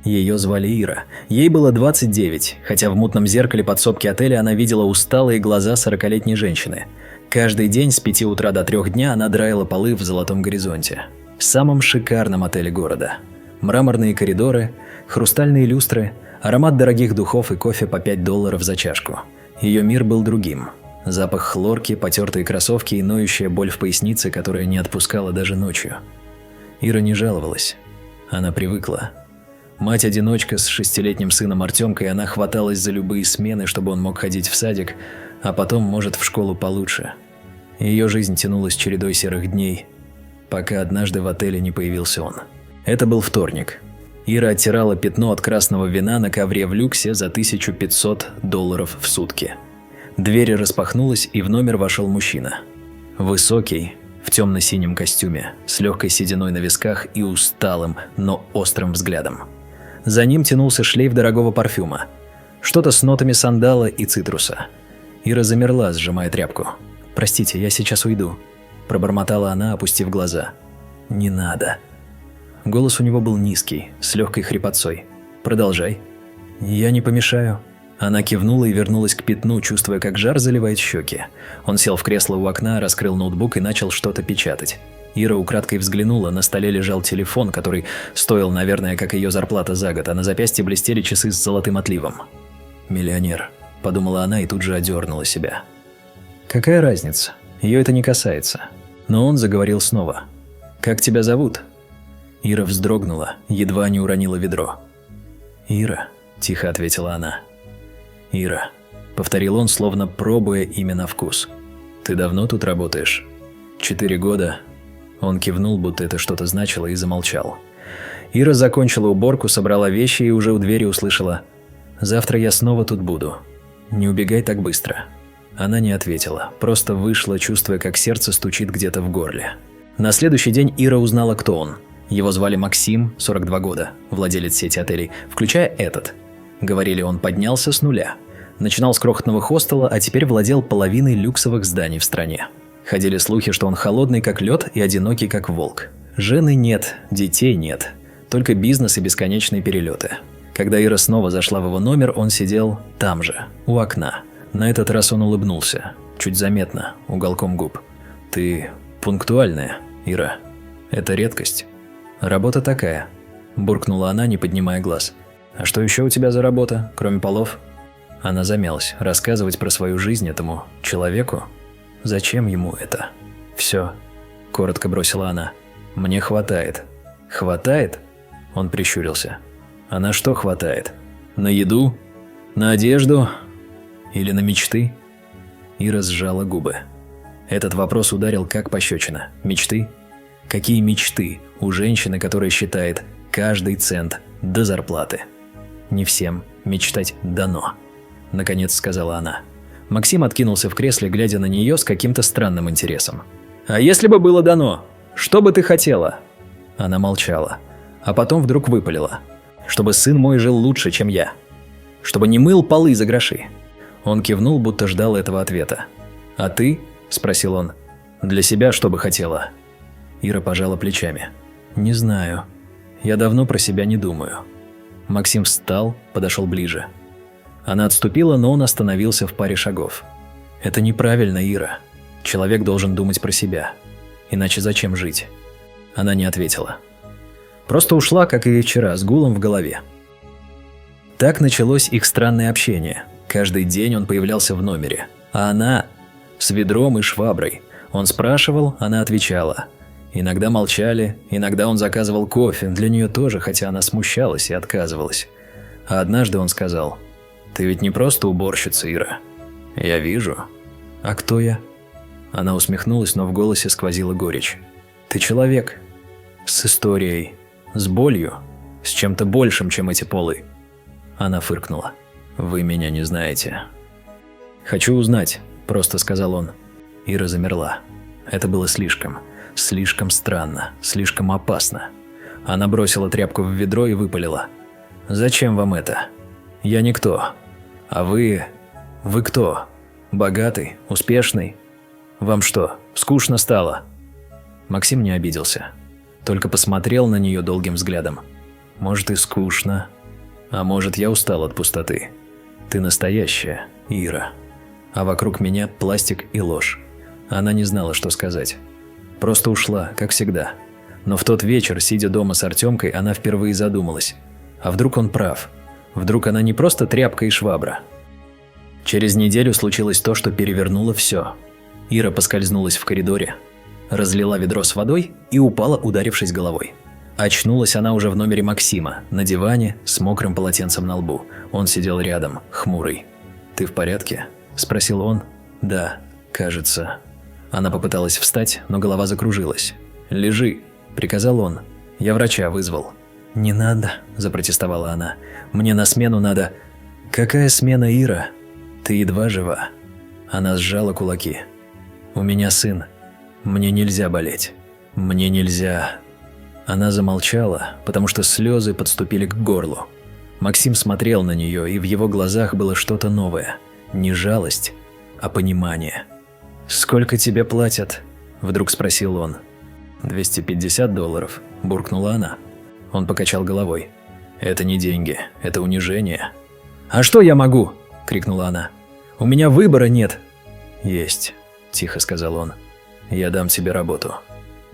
Ее звали Ира. Ей было 29, хотя в мутном зеркале подсобки отеля она видела усталые глаза 40-летней женщины. Каждый день с 5 утра до 3 дня она драила полы в Золотом Горизонте, самом шикарном отеле города. Мраморные коридоры, хрустальные люстры, аромат дорогих духов и кофе по $5 за чашку. Ее мир был другим. Запах хлорки, потертые кроссовки и ноющая боль в пояснице, которая не отпускала даже ночью. Ира не жаловалась. Она привыкла. Мать-одиночка с 6-летним сыном Артемкой, она хваталась за любые смены, чтобы он мог ходить в садик, а потом, может, в школу получше. Ее жизнь тянулась чередой серых дней, пока однажды в отеле не появился он. Это был вторник. Ира оттирала пятно от красного вина на ковре в люксе за $1500 в сутки. Дверь распахнулась, и в номер вошел мужчина. Высокий, в темно-синем костюме, с легкой сединой на висках и усталым, но острым взглядом. За ним тянулся шлейф дорогого парфюма. Что-то с нотами сандала и цитруса. Ира замерла, сжимая тряпку. «Простите, я сейчас уйду», – пробормотала она, опустив глаза. «Не надо». Голос у него был низкий, с легкой хрипотцой. «Продолжай». «Я не помешаю». Она кивнула и вернулась к пятну, чувствуя, как жар заливает щеки. Он сел в кресло у окна, раскрыл ноутбук и начал что-то печатать. Ира украдкой взглянула, на столе лежал телефон, который стоил, наверное, как ее зарплата за год, а на запястье блестели часы с золотым отливом. «Миллионер», – подумала она и тут же одернула себя. Какая разница? Ее это не касается. Но он заговорил снова. «Как тебя зовут?» Ира вздрогнула, едва не уронила ведро. «Ира», – тихо ответила она. «Ира», – повторил он, словно пробуя имя на вкус. «Ты давно тут работаешь?» 4 года». Он кивнул, будто это что-то значило, и замолчал. Ира закончила уборку, собрала вещи и уже у двери услышала: «Завтра я снова тут буду. Не убегай так быстро». Она не ответила, просто вышла, чувствуя, как сердце стучит где-то в горле. На следующий день Ира узнала, кто он. Его звали Максим, 42 года, владелец сети отелей, включая этот. Говорили, он поднялся с нуля. Начинал с крохотного хостела, а теперь владел половиной люксовых зданий в стране. Ходили слухи, что он холодный как лед и одинокий как волк. Жены нет, детей нет, только бизнес и бесконечные перелеты. Когда Ира снова зашла в его номер, он сидел там же, у окна. На этот раз он улыбнулся, чуть заметно, уголком губ. «Ты пунктуальная, Ира. Это редкость». «Работа такая», – буркнула она, не поднимая глаз. «А что еще у тебя за работа, кроме полов?» Она замялась. Рассказывать про свою жизнь этому человеку? Зачем ему это? «Все», – коротко бросила она. «Мне хватает». «Хватает?» – он прищурился. «А на что хватает? На еду? На одежду? Или на мечты?» Ира сжала губы. Этот вопрос ударил как пощечина. Мечты? Какие мечты у женщины, которая считает каждый цент до зарплаты? «Не всем мечтать дано», – наконец сказала она. Максим откинулся в кресле, глядя на нее с каким-то странным интересом. «А если бы было дано, что бы ты хотела?» Она молчала, а потом вдруг выпалила. «Чтобы сын мой жил лучше, чем я. Чтобы не мыл полы за гроши». Он кивнул, будто ждал этого ответа. «А ты?» – спросил он. «Для себя что бы хотела?» Ира пожала плечами. «Не знаю. Я давно про себя не думаю». Максим встал, подошел ближе. Она отступила, но он остановился в паре шагов. «Это неправильно, Ира. Человек должен думать про себя. Иначе зачем жить?» Она не ответила. Просто ушла, как и вчера, с гулом в голове. Так началось их странное общение. Каждый день он появлялся в номере, а она с ведром и шваброй. Он спрашивал, она отвечала. Иногда молчали, иногда он заказывал кофе для нее тоже, хотя она смущалась и отказывалась. А однажды он сказал: «Ты ведь не просто уборщица, Ира. Я вижу». «А кто я?» Она усмехнулась, но в голосе сквозила горечь. «Ты человек. С историей. С болью. С чем-то большим, чем эти полы». Она фыркнула. «Вы меня не знаете». «Хочу узнать», – просто сказал он. Ира замерла. Это было слишком странно, слишком опасно. Она бросила тряпку в ведро и выпалила: «Зачем вам это? Я никто. А вы кто? Богатый? Успешный? Вам что, скучно стало?» Максим не обиделся, только посмотрел на нее долгим взглядом. «Может, и скучно», А может, я устал от пустоты. Ты настоящая, Ира. А вокруг меня пластик и ложь. Она не знала, что сказать. Просто ушла, как всегда. Но в тот вечер, сидя дома с Артемкой, она впервые задумалась. А вдруг он прав? Вдруг она не просто тряпка и швабра? Через неделю случилось то, что перевернуло все. Ира поскользнулась в коридоре, разлила ведро с водой и упала, ударившись головой. Очнулась она уже в номере Максима, на диване, с мокрым полотенцем на лбу. Он сидел рядом, хмурый. «Ты в порядке?» – спросил он. «Да, кажется». Она попыталась встать, но голова закружилась. «Лежи», – приказал он. «Я врача вызвал». «Не надо», – запротестовала она. «Мне на смену надо». «Какая смена, Ира? Ты едва жива». Она сжала кулаки. «У меня сын. Мне нельзя болеть. Мне нельзя...» Она замолчала, потому что слезы подступили к горлу. Максим смотрел на нее, и в его глазах было что-то новое. Не жалость, а понимание. «Сколько тебе платят?» – вдруг спросил он. $250, буркнула она. Он покачал головой. «Это не деньги, это унижение». «А что я могу?» – крикнула она. «У меня выбора нет». «Есть», – тихо сказал он. «Я дам тебе работу.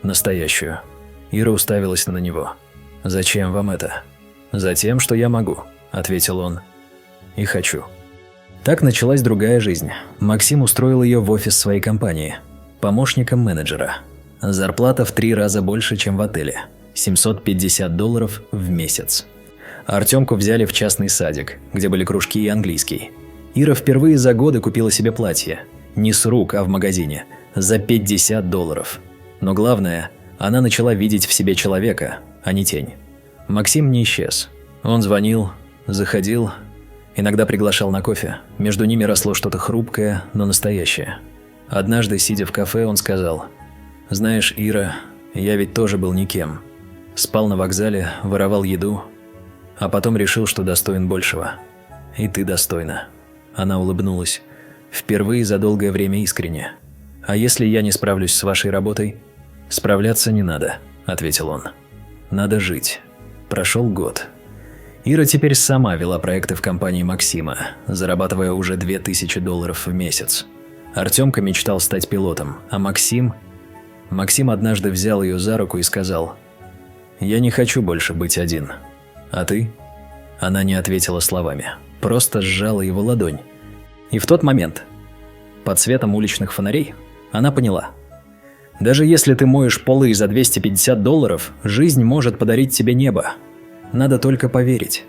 Настоящую». Ира уставилась на него. «Зачем вам это?» «Затем, что я могу», – ответил он. «И хочу». Так началась другая жизнь. Максим устроил ее в офис своей компании, помощником менеджера. Зарплата в 3 раза больше, чем в отеле. $750 в месяц. Артемку взяли в частный садик, где были кружки и английский. Ира впервые за годы купила себе платье. Не с рук, а в магазине. За $50. Но главное, она начала видеть в себе человека, а не тень. Максим не исчез. Он звонил, заходил, иногда приглашал на кофе. Между ними росло что-то хрупкое, но настоящее. Однажды, сидя в кафе, он сказал: «Знаешь, Ира, я ведь тоже был никем. Спал на вокзале, воровал еду, а потом решил, что достоин большего. И ты достойна». Она улыбнулась. Впервые за долгое время искренне. «А если я не справлюсь с вашей работой?» «Справляться не надо», – ответил он. «Надо жить». Прошел год. Ира теперь сама вела проекты в компании Максима, зарабатывая уже $2000 в месяц. Артемка мечтал стать пилотом, а Максим однажды взял ее за руку и сказал: «Я не хочу больше быть один. А ты?» Она не ответила словами, просто сжала его ладонь. И в тот момент, под светом уличных фонарей, она поняла: даже если ты моешь полы за $250, жизнь может подарить тебе небо. Надо только поверить.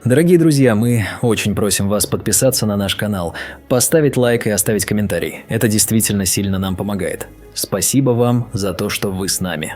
Дорогие друзья, мы очень просим вас подписаться на наш канал, поставить лайк и оставить комментарий. Это действительно сильно нам помогает. Спасибо вам за то, что вы с нами.